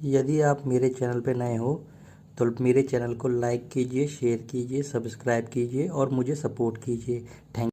यदि आप मेरे चैनल पर नए हो तो मेरे चैनल को लाइक कीजिए, शेयर कीजिए, सब्सक्राइब कीजिए और मुझे सपोर्ट कीजिए। थैंक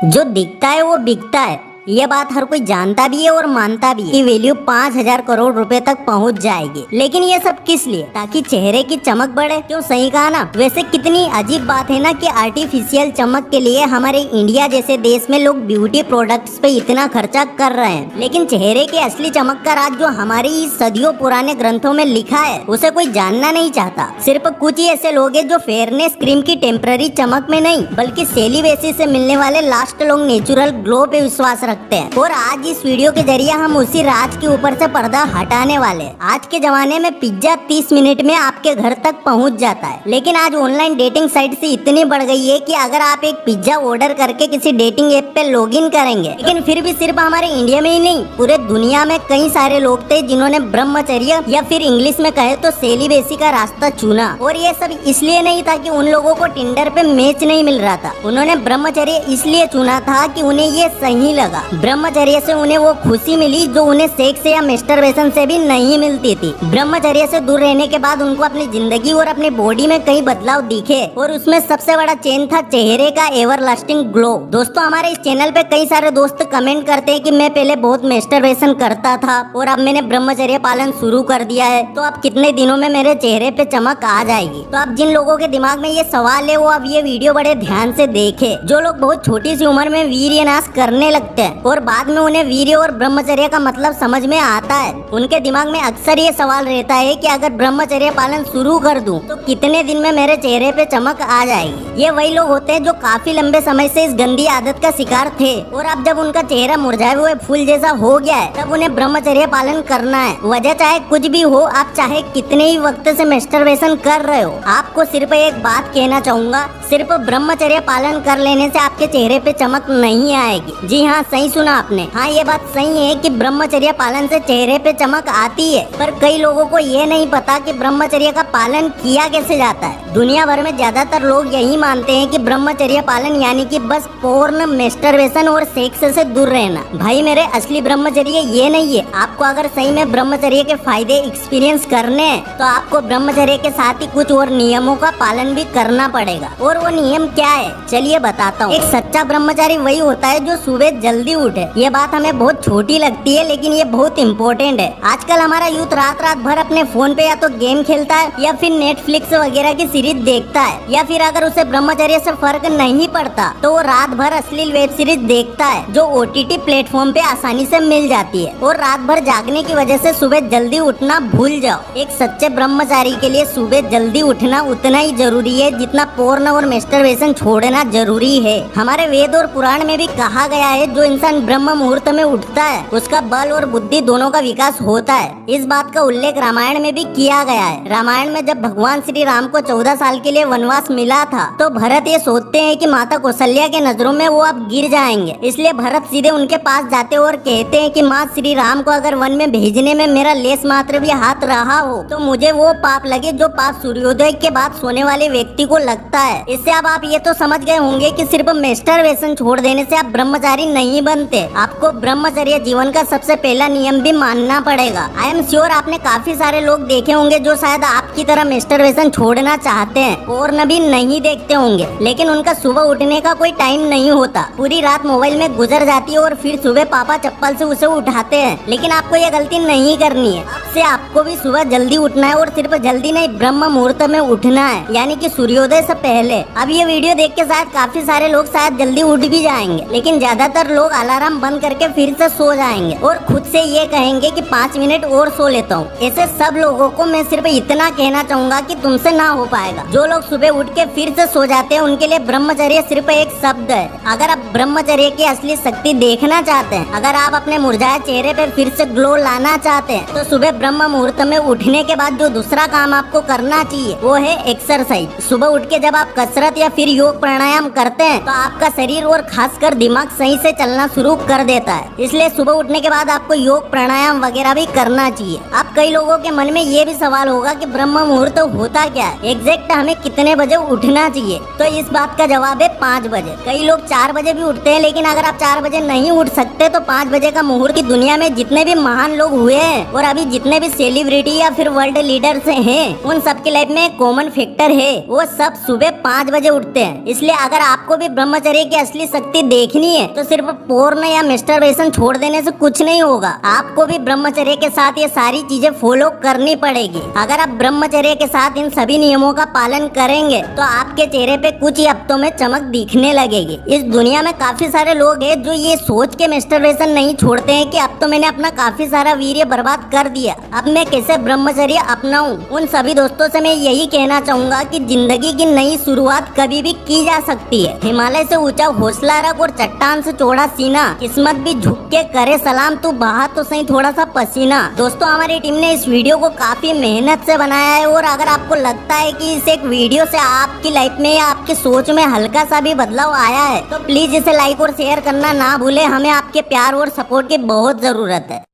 जो दिखता है वो बिकता है, ये बात हर कोई जानता भी है और मानता भी है कि वैल्यू 5,000 करोड़ रुपए तक पहुंच जाएगी। लेकिन ये सब किस लिए? ताकि चेहरे की चमक बढ़े। क्यों, सही कहा ना। वैसे कितनी अजीब बात है ना कि आर्टिफिशियल चमक के लिए हमारे इंडिया जैसे देश में लोग ब्यूटी प्रोडक्ट्स पे इतना खर्चा कर रहे हैं, लेकिन चेहरे की असली चमक का राज जो हमारे इस सदियों पुराने ग्रंथों में लिखा है उसे कोई जानना नहीं चाहता। सिर्फ कुछ ही ऐसे लोग हैं जो फेयरनेस क्रीम की टेम्पररी चमक में नहीं बल्कि सेलिब्रेसी से मिलने वाले लास्ट लॉन्ग नेचुरल ग्लो पे विश्वास रखते हैं। और आज इस वीडियो के जरिए हम उसी राज के ऊपर से पर्दा हटाने वाले हैं। आज के जमाने में पिज्जा 30 मिनट में आपके घर तक पहुंच जाता है, लेकिन आज ऑनलाइन डेटिंग साइट से इतनी बढ़ गई है कि अगर आप एक पिज्जा ऑर्डर करके किसी डेटिंग ऐप पे लॉगिन करेंगे, लेकिन फिर भी सिर्फ हमारे इंडिया में ही नहीं पूरे दुनिया में कई सारे लोग थे जिन्होंने ब्रह्मचर्य या फिर इंग्लिश में कहे तो सेलिबेसी का रास्ता चुना। और ये सब इसलिए नहीं था कि उन लोगों को टिंडर पे मैच नहीं मिल रहा था, उन्होंने ब्रह्मचर्य इसलिए चुना था कि उन्हें ये सही लगा। ब्रह्मचर्य से उन्हें वो खुशी मिली जो उन्हें सेक्स या मास्टरबेशन से भी नहीं मिलती थी। ब्रह्मचर्य से दूर रहने के बाद उनको अपनी जिंदगी और अपनी बॉडी में कई बदलाव दिखे और उसमें सबसे बड़ा चेंज था चेहरे का एवर लास्टिंग ग्लो। दोस्तों, हमारे इस चैनल पे कई सारे दोस्त कमेंट करते हैं कि मैं पहले बहुत मास्टरबेशन करता था और अब मैंने ब्रह्मचर्य पालन शुरू कर दिया है, तो अब कितने दिनों में मेरे चेहरे पे चमक आ जाएगी। तो अब जिन लोगों के दिमाग में ये सवाल है वो अब ये वीडियो बड़े ध्यान से देखे। जो लोग बहुत छोटी सी उम्र में वीर्यनाश करने लगते हैं और बाद में उन्हें वीर्य और ब्रह्मचर्य का मतलब समझ में आता है, उनके दिमाग में अक्सर ये सवाल रहता है कि अगर ब्रह्मचर्य पालन शुरू कर दूं तो कितने दिन में मेरे चेहरे पे चमक आ जाएगी। ये वही लोग होते हैं जो काफी लंबे समय से इस गंदी आदत का शिकार थे और अब जब उनका चेहरा मुरझाए हुए फूल जैसा हो गया है तब उन्हें ब्रह्मचर्य पालन करना है। वजह चाहे कुछ भी हो, आप चाहे कितने ही वक्त से मास्टरबेशन कर रहे हो, आपको सिर्फ एक बात कहना चाहूंगा, सिर्फ ब्रह्मचर्य पालन कर लेने से आपके चेहरे पे चमक नहीं आएगी। जी हाँ, सही सुना आपने। हाँ, ये बात सही है कि ब्रह्मचर्य पालन से चेहरे पे चमक आती है, पर कई लोगों को ये नहीं पता कि ब्रह्मचर्य का पालन किया कैसे जाता है। दुनिया भर में ज्यादातर लोग यही मानते हैं कि ब्रह्मचर्य पालन यानी कि बस पोर्न, मास्टरबेशन और सेक्स से दूर रहना। भाई मेरे, असली ब्रह्मचर्य ये नहीं है। आपको अगर सही में ब्रह्मचर्य के फायदे एक्सपीरियंस करने हैं तो आपको ब्रह्मचर्य के साथ ही कुछ और नियमों का पालन भी करना पड़ेगा। और वो नियम क्या है, चलिए बताता हूँ। एक सच्चा ब्रह्मचारी वही होता है जो सुबह जल्दी उठे। ये बात हमें बहुत छोटी लगती है लेकिन ये बहुत इम्पोर्टेंट है। आजकल हमारा यूथ रात रात भर अपने फोन पे या तो गेम खेलता है या फिर नेटफ्लिक्स वगैरह की सीरीज देखता है, या फिर अगर उसे ब्रह्मचर्य से फर्क नहीं पड़ता तो वो रात भर अश्लील वेब सीरीज देखता है जो OTT प्लेटफॉर्म पे आसानी से मिल जाती है। और रात भर जागने की वजह से सुबह जल्दी उठना भूल जाओ। एक सच्चे ब्रह्मचारी के लिए सुबह जल्दी उठना उतना ही जरूरी है जितना पोर्न और मास्टरबेशन छोड़ना जरूरी है। हमारे वेद और पुराण में भी कहा गया है जो इंसान ब्रह्म मुहूर्त में उठता है उसका बल और बुद्धि दोनों का विकास होता है। इस बात का उल्लेख रामायण में भी किया गया है। रामायण में जब भगवान श्री राम को 14 साल के लिए वनवास मिला था तो भरत ये सोचते हैं कि माता कौशल्या के नजरों में वो अब गिर जाएंगे, इसलिए भरत सीधे उनके पास जाते और कहते हैं कि माँ श्री राम को अगर वन में भेजने में मेरा लेस मात्र भी हाथ रहा हो तो मुझे वो पाप लगे जो पाप सूर्योदय के बाद सोने वाले व्यक्ति को लगता है। इससे अब आप ये तो समझ गए होंगे कि सिर्फ मास्टरबेशन छोड़ देने से आप ब्रह्मचारी नहीं बनते, आपको ब्रह्मचर्य जीवन का सबसे पहला नियम भी मानना पड़ेगा। आई एम श्योर आपने काफी सारे लोग देखे होंगे जो शायद आपकी तरह मास्टरबेशन छोड़ना चाहते हैं और न भी नहीं देखते होंगे, लेकिन उनका सुबह उठने का कोई टाइम नहीं होता। पूरी रात मोबाइल में गुजर जाती है और फिर सुबह पापा चप्पल से उसे उठाते हैं। लेकिन आपको ये गलती नहीं करनी है। अब से आपको भी सुबह जल्दी उठना है और सिर्फ जल्दी नहीं, ब्रह्म मुहूर्त में उठना है, यानी कि सूर्योदय से पहले। अब ये वीडियो देख के शायद काफी सारे लोग शायद जल्दी उठ भी जाएंगे, लेकिन ज्यादातर लोग अलार्म बंद करके फिर से सो जाएंगे और खुद से ये कहेंगे कि 5 मिनट और सो लेता हूँ। ऐसे सब लोगों को मैं सिर्फ इतना कहना चाहूंगा कि तुमसे ना हो पाएगा। जो लोग सुबह उठ के फिर से सो जाते हैं उनके लिए ब्रह्मचर्य सिर्फ एक शब्द है। अगर आप ब्रह्मचर्य की असली शक्ति देखना चाहते हैं, अगर आप अपने मुरझाए चेहरे पे फिर से ग्लो लाना चाहते हैं, तो सुबह ब्रह्म मुहूर्त में उठने के बाद जो दूसरा काम आपको करना चाहिए वो है एक्सरसाइज। सुबह उठ के जब आप कसरत या फिर योग प्राणायाम करते हैं तो आपका शरीर और खासकर दिमाग सही से चलना शुरू कर देता है। इसलिए सुबह उठने के बाद आपको योग प्राणायाम वगैरह भी करना चाहिए। अब कई लोगों के मन में ये भी सवाल होगा कि ब्रह्म मुहूर्त होता क्या है, एग्जैक्ट हमें कितने बजे उठना चाहिए? तो इस बात का जवाब है 5 बजे। कई लोग 4 बजे भी उठते हैं, लेकिन अगर आप 4 बजे नहीं उठ सकते तो 5 बजे का मुहूर्त की दुनिया में जितने भी महान लोग हुए हैं और अभी जितने भी सेलिब्रिटी या फिर वर्ल्ड लीडर्स हैं, उन सबकी लाइफ में एक कॉमन फैक्टर है, वो सब सुबह 5 बजे उठते हैं। इसलिए अगर आपको भी ब्रह्मचर्य की असली शक्ति देखनी है तो सिर्फ पोर्न या मास्टरबेशन छोड़ देने से कुछ नहीं होगा। आपको भी ब्रह्मचर्य के साथ ये सारी चीजें फॉलो करनी पड़ेगी। अगर आप ब्रह्मचर्य के साथ इन सभी नियमों का पालन करेंगे तो आपके चेहरे पे कुछ ही हफ्तों में चमक दिखने लगेगी। इस दुनिया में काफी सारे लोग हैं जो ये सोच के मास्टरबेशन नहीं छोड़ते हैं कि अब तो मैंने अपना काफी सारा वीर्य बर्बाद कर दिया, अब मैं कैसे ब्रह्मचर्य अपनाऊं। उन सभी दोस्तों से मैं यही कहना चाहूंगा कि जिंदगी की नई शुरुआत कभी भी की जा सकती है। हिमालय से ऊंचा हौसला रख और चट्टान से चौड़ा सीना, किस्मत भी झुक के करे सलाम, तू बहा तो सही थोड़ा सा पसीना। दोस्तों, हमारी टीम ने इस वीडियो को काफी मेहनत से बनाया है और अगर आपको लगता है कि इस एक वीडियो से आपकी लाइफ में या आपकी सोच में हल्का सा भी बदलाव आया है तो प्लीज इसे लाइक और शेयर करना ना भूले। हमें आपके प्यार और सपोर्ट की बहुत जरूरत है।